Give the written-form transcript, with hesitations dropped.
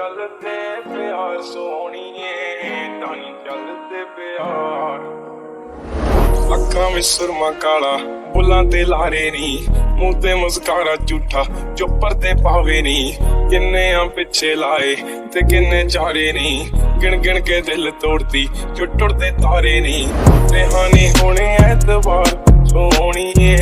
ਚੱਲਦੇ ਪਿਆਰ ਸੋਹਣੀਏ, ਤਾਂ ਨੀ ਚੱਲਦੇ ਪਿਆਰ। ਅੱਖਾਂ ਵਿੱਚ ਸੁਰਮਾ ਕਾਲਾ, ਬੁੱਲਾਂ ਤੇ ਲਾਰੇ ਨੀ, ਮੂੰਹ ਤੇ ਮੁਸਕਾਰਾ ਝੂਠਾ ਜੋ ਪਰਦੇ ਪਾਵੇ ਨੀ। ਕਿੰਨੇ ਆ ਪਿੱਛੇ ਲਾਏ ਤੇ ਕਿੰਨੇ ਚਾਰੇ ਨੀ, ਗਿਣ ਗਿਣ ਕੇ ਦਿਲ ਤੋੜਦੀ ਜੋ ਟੁੱਟਦੇ ਤਾਰੇ ਨੀ। ਰਿਹਾ ਨੀ ਹੋਣੇ ਐਤਵਾਰ ਸੋਹਣੀਏ,